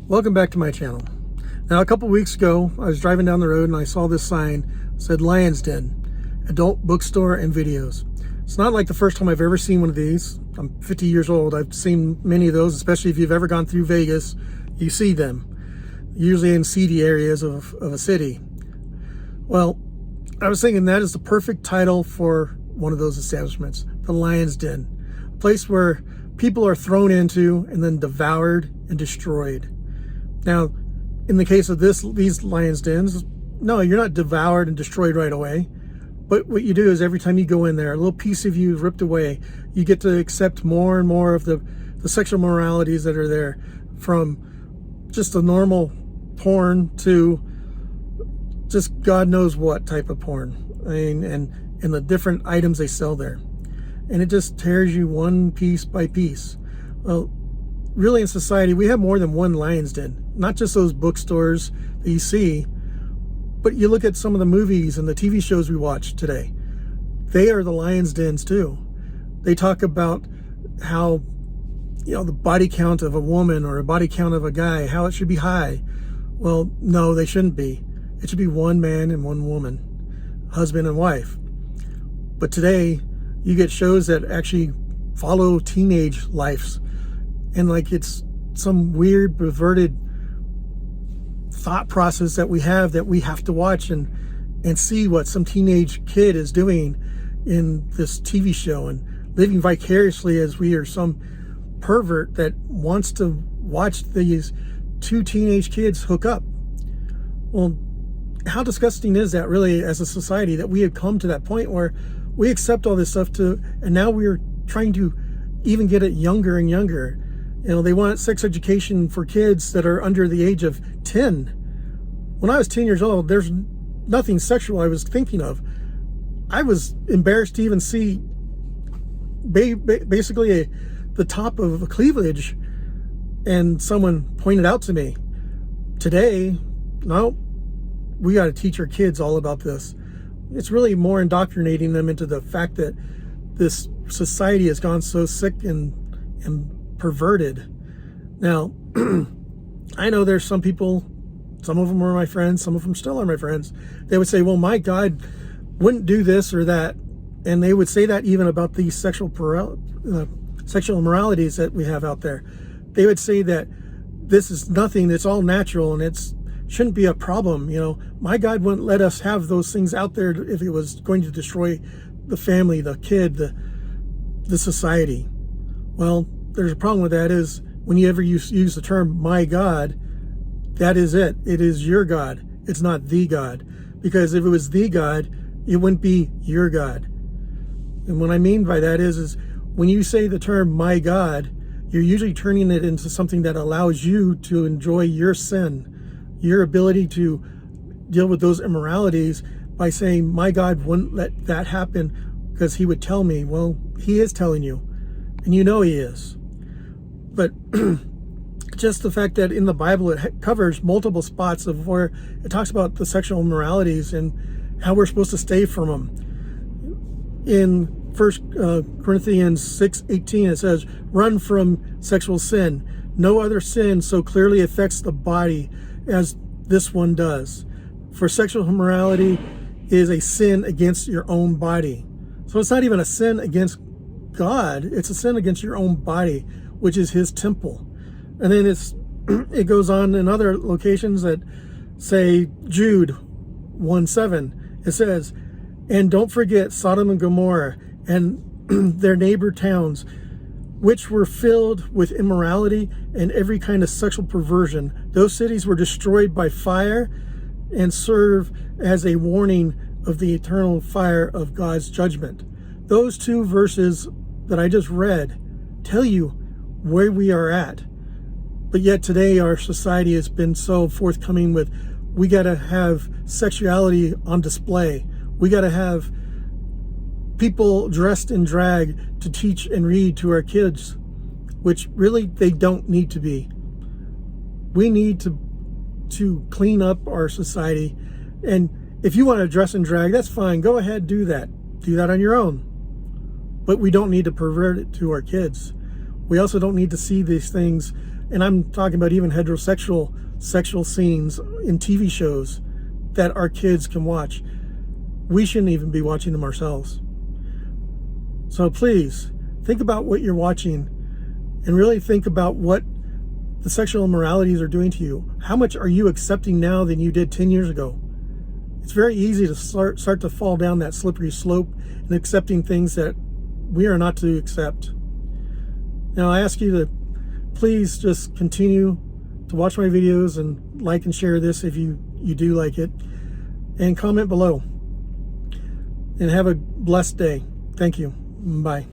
Welcome back to my channel. Now, a couple weeks ago, I was driving down the road and I saw this sign that said Lion's Den, adult bookstore and videos. It's not like the first time I've ever seen one of these. I'm 50 years old. I've seen many of those, especially if you've ever gone through Vegas. You see them, usually in seedy areas of a city. Well, I was thinking that is the perfect title for one of those establishments, the Lion's Den, a place where people are thrown into and then devoured and destroyed. Now, in the case of these Lion's Dens, no, you're not devoured and destroyed right away. But what you do is every time you go in there, a little piece of you is ripped away. You get to accept more and more of the sexual moralities that are there, from just a normal porn to just God knows what type of porn. I mean, and the different items they sell there. And it just tears you one piece by piece. Well, really in society, we have more than one Lion's Den. Not just those bookstores that you see, but you look at some of the movies and the TV shows we watch today. They are the Lion's Dens too. They talk about how, the body count of a woman or a body count of a guy, how it should be high. Well, no, they shouldn't be. It should be one man and one woman, husband and wife. But today, you get shows that actually follow teenage lives, and like it's some weird, perverted thought process that we have to watch and see what some teenage kid is doing in this TV show and living vicariously as we are some pervert that wants to watch these two teenage kids hook up. Well, how disgusting is that really as a society, that we have come to that point where we accept all this stuff and now we're trying to even get it younger and younger. They want sex education for kids that are under the age of 10. When I was 10 years old, there's nothing sexual I was thinking of. I was embarrassed to even see basically the top of a cleavage, and someone pointed out to me. Today, no, we got to teach our kids all about this. It's really more indoctrinating them into the fact that this society has gone so sick and perverted. Now, I know there's some people, some of them are my friends, some of them still are my friends. They would say, well, my God wouldn't do this or that. And they would say that even about these sexual immoralities that we have out there. They would say that this is nothing, it's all natural and it shouldn't be a problem. My God wouldn't let us have those things out there if it was going to destroy the family, the kid, the society. Well, there's a problem with that is when you ever use the term my God, that is it. It is your God. It's not the God. Because if it was the God, it wouldn't be your God. And what I mean by that is when you say the term my God, you're usually turning it into something that allows you to enjoy your sin, your ability to deal with those immoralities by saying my God wouldn't let that happen because he would tell me. Well, he is telling you, and you know he is. But just the fact that in the Bible it covers multiple spots of where it talks about the sexual immoralities and how we're supposed to stay from them. In 1 Corinthians 6:18, it says, run from sexual sin. No other sin so clearly affects the body as this one does. For sexual immorality is a sin against your own body. So it's not even a sin against God, it's a sin against your own body, which is his temple. And then it goes on in other locations that say Jude 1:7. It says, and don't forget Sodom and Gomorrah and their neighbor towns, which were filled with immorality and every kind of sexual perversion. Those cities were destroyed by fire and serve as a warning of the eternal fire of God's judgment. Those two verses that I just read tell you where we are at. But yet today our society has been so forthcoming with, we got to have sexuality on display. We got to have people dressed in drag to teach and read to our kids, which really they don't need to be. We need to clean up our society. And if you want to dress in drag, that's fine. Go ahead, do that. Do that on your own. But we don't need to pervert it to our kids. We also don't need to see these things And I'm talking about even heterosexual sexual scenes in TV shows that our kids can watch. We shouldn't even be watching them ourselves. So please, think about what you're watching and really think about what the sexual immoralities are doing to you. How much are you accepting now than you did 10 years ago? It's very easy to start to fall down that slippery slope and accepting things that we are not to accept. Now, I ask you to please just continue to watch my videos and like and share this if you do like it, and comment below. And have a blessed day. Thank you. Bye.